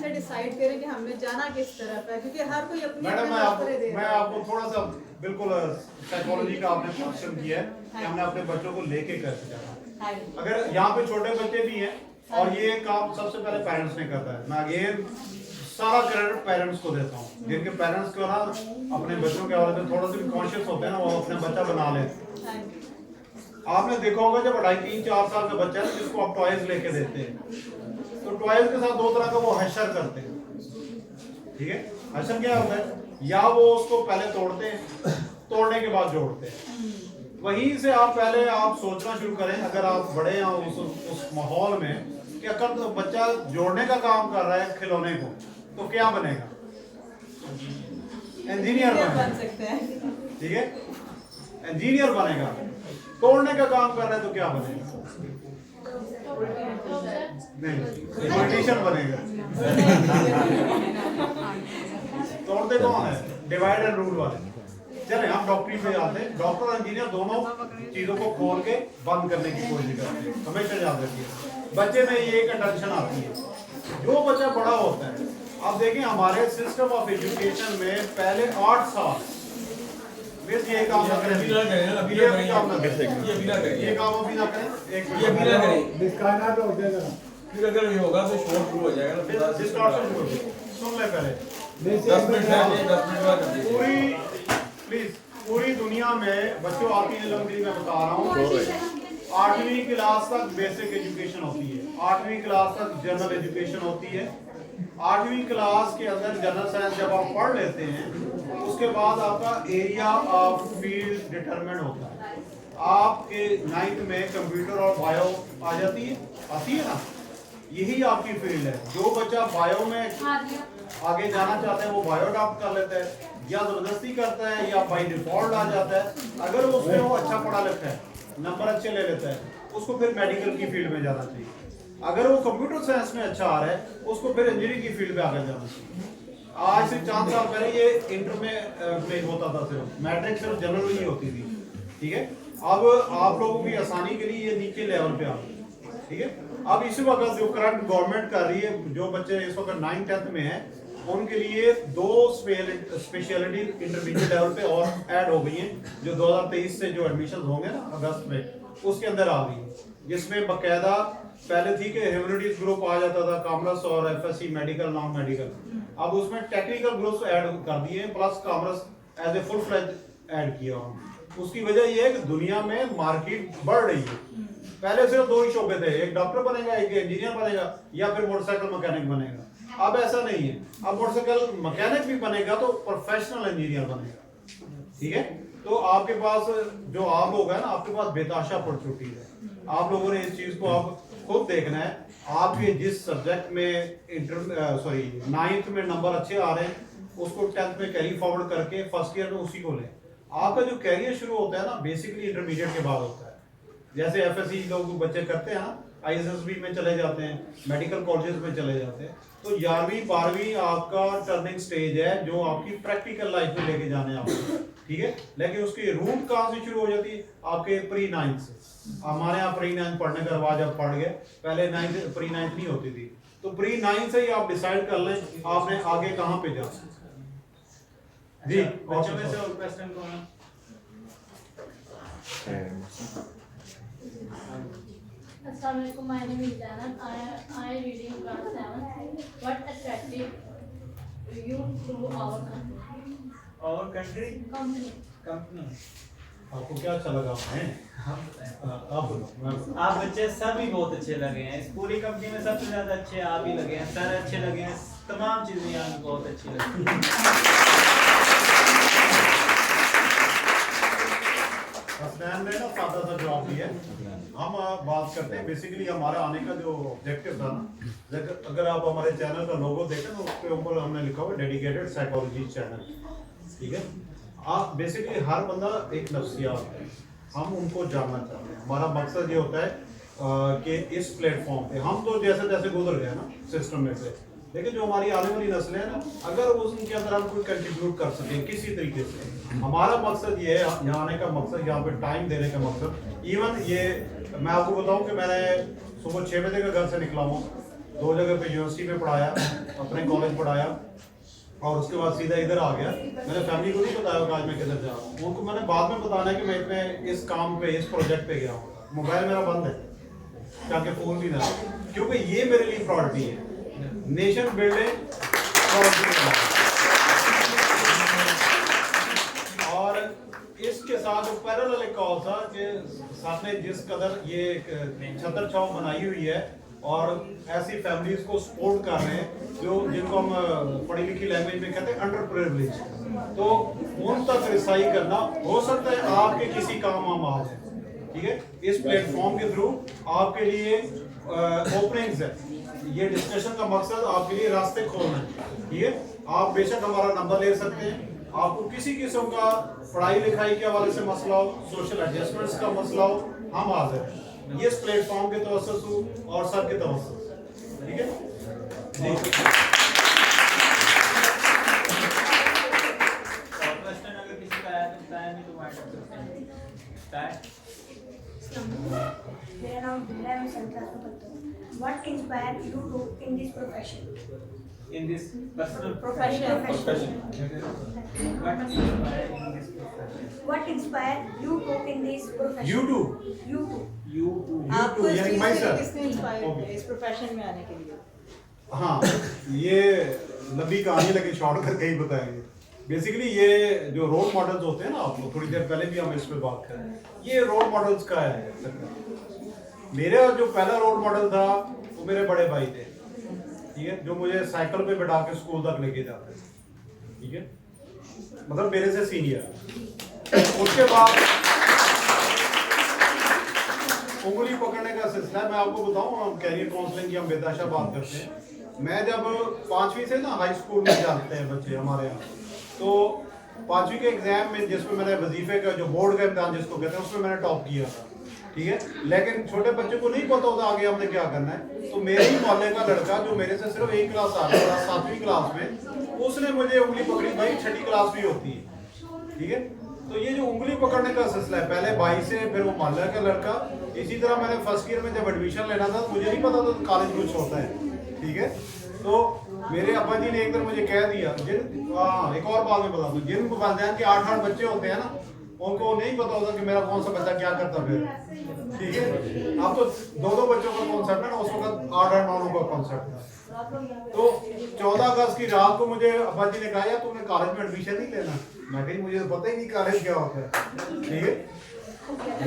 से डिसाइड करें कि हमने जाना किस तरफ है, क्योंकि हर कोई अपनी मैडम अपनी मैं आपको थोड़ा सा बिल्कुल साइकोलॉजी का आपने क्वेश्चन किया है कि हमने अपने बच्चों को लेके कैसे जाना। अगर यहाँ पे छोटे बच्चे भी हैं और ये काम सबसे पहले पेरेंट्स ने करता है, मैं अगेन सारा क्रेडिट पेरेंट्स को देता हूँ, जिनके पेरेंट्स को ना अपने बच्चों के हवाले से थोड़ा सा भी कॉन्शियस होते हैं ना, वो अपने बच्चा बना लेते हैं। आपने देखा होगा जब 2.5-3-4 साल का बच्चा है जिसको आप टॉयज लेके देते हैं, तो टॉयज के साथ दो तरह का वो हशर करते हैं, ठीक है। हशर क्या होता है, या वो उसको पहले तोड़ते हैं, तोड़ने के बाद जोड़ते हैं। वहीं से आप पहले आप सोचना शुरू करें, अगर आप बड़े हैं उस माहौल में कि अगर तो बच्चा जोड़ने का काम कर रहा है खिलौने को, तो क्या बनेगा, इंजीनियर बन सकते हैं, ठीक है, इंजीनियर बनेगा। तोड़ने का काम कर रहा है तो क्या बनेगा, नहीं, पॉलिटिशियन बनेगा। तोड़ते कौन है, डिवाइड एंड रूल वाले। चले हम डॉक्टरी पे आते हैं, डॉक्टर और इंजीनियर दोनों चीजों को खोल के बंद करने की कोशिश करते हैं। हमेशा याद रखिए, बच्चे में ये एक टेंशन आती है, जो बच्चा बड़ा होता है, आप देखें हमारे सिस्टम ऑफ एजुकेशन में पहले 8 साल ये काम ना करें, ये काम ना करें, ये काम अभी ना करें, एक ये अभी ना करें, डिस्कार्ड हो जाएगा, फिर अगर ये होगा तो शोर शुरू हो जाएगा, डिस्कार्ड शुरू हो जाएगा। सुन ले पहले 10 मिनट पूरी प्लीज, पूरी दुनिया में बच्चों आपकी निलंबनी में बता रहा हूँ, 8वीं क्लास तक बेसिक एजुकेशन होती है, 8वीं क्लास तक जनरल एजुकेशन होती है। 8वीं क्लास के अंदर जनरल साइंस जब आप पढ़ लेते हैं, उसके बाद आपका एरिया ऑफ फील्ड डिटरमिन होता है। आपके 9th में कंप्यूटर और बायो आ जाती है, आती है ना, यही आपकी फील्ड है। जो बच्चा बायो में आगे जाना चाहता है वो बायो अडॉप्ट कर लेता है, या जबरदस्ती करता है, या बाय डिफॉल्ट आ जाता है। अगर उसमें वो अच्छा पढ़ा लिखा है, नंबर अच्छे ले लेता है, उसको फिर मेडिकल की फील्ड में जाना चाहिए। अगर वो कंप्यूटर साइंस में अच्छा आ रहा है, उसको फिर इंजीनियरिंग की फील्ड में आगे जाना चाहिए। आज से 4 साल पहले ये इंटर में होता था, सिर्फ मैट्रिक सिर्फ जनरल ही होती थी, ठीक है। अब आप लोगों की आसानी के लिए ये नीचे लेवल पे आ गई, ठीक है। अब इसी वक्त जो करंट गवर्नमेंट कर रही है, जो बच्चे इस वक्त 9th-10th में है, उनके लिए 2 स्पेशलिटी इंटरमीडिएट लेवल पे और ऐड हो गई हैं, जो 2023 से जो एडमिशन होंगे ना अगस्त में, उसके अंदर आ गई, जिसमें बकायदा पहले थी कि ह्यूमैनिटीज ग्रुप आ जाता था, कॉमर्स और एफएससी मेडिकल नॉन मेडिकल, अब उसमें टेक्निकल ग्रुप्स ऐड कर दिए, plus commerce as a full fledge add किया हम। उसकी वजह यह है कि दुनिया में मार्केट बढ़ रही है। पहले सिर्फ 2 ही शोबे थे, एक डॉक्टर बनेगा, एक इंजीनियर बनेगा, या फिर मोटरसाइकिल मैकेनिक बनेगा। अब ऐसा नहीं है, अब मोटरसाइकिल मैकेनिक भी बनेगा तो प्रोफेशनल इंजीनियर बनेगा, ठीक है। तो आपके पास जो आप लोग हैं ना, आपके पास बेताशा पड़ चुकी है। आप लोगों ने इस चीज को आप खुद देखना है। आपके जिस सब्जेक्ट में 9th में नंबर अच्छे आ रहे हैं, उसको 10th में कैरी फॉरवर्ड करके फर्स्ट ईयर में उसी को लें। आपका जो कैरियर शुरू होता है ना, बेसिकली इंटरमीडिएट के बाद होता है। जैसे एफएससी लोग बच्चे करते हैं ना, आईएसएसबी में चले जाते हैं, मेडिकल कॉलेजेस में चले जाते हैं, तो 11वीं 12वीं आपका टर्निंग स्टेज है, जो आपकी प्रैक्टिकल लाइफ में लेके जाने आपको, ठीक है। लेकिन उसकी रूट कहाँ से शुरू हो जाती है, आपके प्री 9th से। हमारे यहाँ प्री 9th पढ़ने का रिवाज अब पढ़ गए, पहले 9th प्री 9th नहीं होती थी। तो प्री 9th से ही आप डिसाइड कर लें आपने आगे कहाँ पे जाना जी। बच्चों में से और क्वेश्चन कौन है? Assalamualaikum, my name is Janan. I reading class 7. What attracted you to our country? और कंट्री Company. कंपनी आपको क्या अच्छा लगा है? आप बोलो। आप बच्चे सभी बहुत अच्छे लगे हैं, इस पूरी कंपनी में सबसे ज्यादा अच्छे आप ही लगे हैं, सर अच्छे लगे हैं, तमाम चीजें यहाँ पे बहुत अच्छी लगी। मैम ने ना सादा सा जवाब दिया। हम बात करते हैं बेसिकली हमारा आने का जो ऑब्जेक्टिव था ना, अगर आप हमारे चैनल का लोगो देखें तो उसके ऊपर हमने लिखा हुआ डेडिकेटेड साइकोलॉजी चैनल, ठीक है। आप बेसिकली हर बंदा एक नफ्सियात है, हम उनको जानना चाहते हैं। हमारा मकसद ये होता है कि इस प्लेटफॉर्म पे हम तो जैसे जैसे गुजर गए ना सिस्टम में से, लेकिन जो हमारी आने वाली नस्लें हैं ना, अगर उनके अंदर हम कोई कंट्रीब्यूट कर सकें किसी तरीके से, हमारा मकसद ये है, यहाँ आने का मकसद, यहाँ पे टाइम देने का मकसद। इवन ये मैं आपको बताऊं कि मैंने सुबह 6 बजे का घर से निकला हूँ, 2 जगह पे यूनिवर्सिटी में पढ़ाया, अपने कॉलेज पढ़ाया और उसके बाद सीधा इधर आ गया। मैंने फैमिली को नहीं बताया कि आज मैं किधर जा रहा हूँ, उनको मैंने बाद में बताना है कि मैं इतने इस काम पे, इस प्रोजेक्ट पे गया हूँ। मोबाइल मेरा बंद है ताकि फ़ोन भी ना, क्योंकि ये मेरे लिए प्रायोरिटी है। नेशन बिल्डिंग और इसके साथ पैरेलल एक कॉल था कि साथ में जिस कदर ये छतर छाव बनाई हुई है और ऐसी फैमिलीज को सपोर्ट कर रहे हैं जो जिनको हम पढ़ी लिखी लैंग्वेज में कहते हैं अंडर प्रिविलेज, तो उन तक रिसाई करना हो सकता है आपके किसी काम हम आ जाए। ठीक है, इस प्लेटफॉर्म के थ्रू आपके लिए ओपनिंग्स है। ये डिस्कशन का मकसद आपके लिए रास्ते खोलना है। ठीक है, आप बेशक हमारा नंबर ले सकते हैं। आपको किसी किस्म का पढ़ाई लिखाई के हवाले से मसला हो, सोशल एडजस्टमेंट्स का मसला हो, हम हाजिर हैं ये इस प्लेटफॉर्म के तवस्सुस और सर के तवस्सुस। ठीक है, अगर किसी का आया तो बताएं, नहीं तो वाइंड अप करते हैं। मेरा नाम बिल्ला है, मैं 7th क्लास में पढ़ता हूँ। What inspired you to in this profession? In this personal Profession. What inspired in this profession? What inspired you to in this profession? You do. You too. You too. आपको इस यानी चीज़ my से sir. किसने inspire Okay. किया इस profession में आने के लिए? हाँ, ये लंबी कहानी लेकिन शॉर्ट करके ही बताएंगे। बेसिकली ये जो रोल मॉडल्स होते हैं ना, आपको थोड़ी देर पहले भी हम इस पे बात करें, ये रोल मॉडल्स का है। मेरा जो पहला रोल मॉडल था वो मेरे बड़े भाई थे। ठीक है, जो मुझे साइकिल पे बैठा के स्कूल तक लेके जाते थे। ठीक है, मतलब मेरे से सीनियर। उसके बाद उंगली पकड़ने का सिलसिला मैं आपको बताऊं, हम कैरियर काउंसलिंग की हम बेताशा बात करते हैं। मैं जब 5वीं से ना हाई स्कूल में जाते हैं बच्चे हमारे यहाँ, तो 5वीं के एग्जाम में जिसमें मैंने वजीफे का जो बोर्ड का इम्तिहान जिसको कहते हैं उसमें मैंने टॉप किया था। ठीक है, लेकिन छोटे बच्चे को नहीं पता होता आगे हमने क्या करना है। तो मेरे ही मोहल्ले का लड़का जो मेरे से सिर्फ 1 क्लास आगे था 7वीं क्लास में, उसने मुझे उंगली पकड़ी। भाई 6ठी क्लास भी होती है। ठीक है, तो ये जो उंगली पकड़ने का सिलसिला है, पहले भाई से, फिर वो मोहल्ले का लड़का। इसी तरह मैंने फर्स्ट ईयर में जब एडमिशन लेना था, मुझे नहीं पता था कॉलेज कुछ होता है। ठीक है, तो मेरे अब्बा जी ने एक दिन मुझे कह दिया, एक और बात में बता दूं, जिन वालिदैन के 8-8 बच्चे होते हैं ना, उनको नहीं पता होता कि मेरा कौन सा बच्चा क्या करता फिर। ठीक है, अब तो 2-2 बच्चों का कॉन्सेप्ट है ना, उस वक्त 8-8-9 का कॉन्सेप्ट था। तो 14 अगस्त की रात को मुझे अब्बा जी ने कहा, यार तुमने कॉलेज में एडमिशन नहीं लेना। मैं कही मुझे तो पता ही नहीं कॉलेज क्या होता है। ठीक है,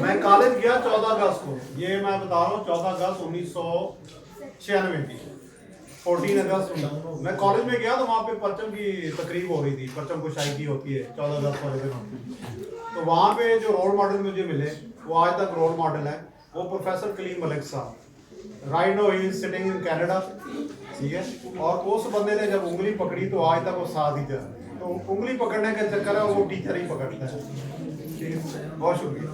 मैं कॉलेज गया 14 अगस्त को, ये मैं बता रहा हूँ 14 अगस्त 1996 की, 14 अगस्त मैं कॉलेज में गया। तो वहाँ पे परचम की तकरीब हो रही थी, परचम कुशाई की होती है 14 अगस्त वाले दिन। तो वहाँ पे जो रोल मॉडल मुझे मिले वो आज तक रोल मॉडल है, वो प्रोफेसर कलीम मलिक साहब। Right now he is sitting in Canada. ठीक है, और उस बंदे ने जब उंगली पकड़ी तो आज तक वो साथ ही था। तो उंगली पकड़ने का चक्कर है वो टीचर ही पकड़ता है। ठीक है, बहुत शुक्रिया।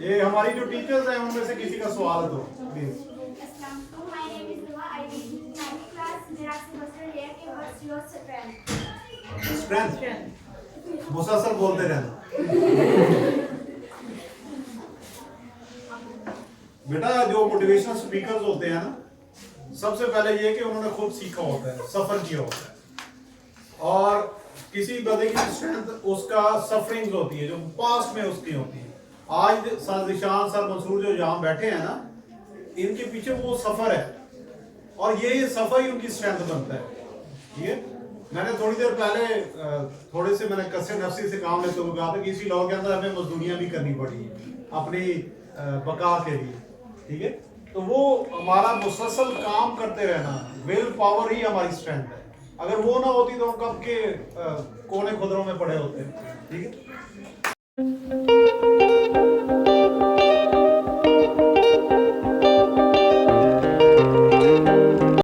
ये हमारी जो टीचर्स हैं उनमें से किसी का सवाल है तो प्लीज। स्ट्रेंथ मुसलसल बोलते रहना। बेटा जो मोटिवेशनल स्पीकर्स होते हैं ना, सबसे पहले ये कि उन्होंने खुद सीखा होता है, सफर किया होता है। और किसी बंदे की स्ट्रेंथ उसका सफरिंग्स होती है जो पास्ट में उसकी होती है। आज सर निशान, सर मंसूर जो यहाँ बैठे हैं ना, इनके पीछे वो सफर है और ये सफर ही उनकी स्ट्रेंथ बनता है। ठीक है, मैंने थोड़ी देर पहले थोड़े से मैंने कसे नफसी से काम लेते हुए कहा था कि इसी लॉ के अंदर हमें मजदूरियां भी करनी पड़ी अपनी बका के लिए। ठीक है, तो वो हमारा मुसलसल काम करते रहना, विल पावर ही हमारी स्ट्रेंथ है। अगर वो ना होती तो हम कब के कोने खुदरों में पड़े होते। ठीक है।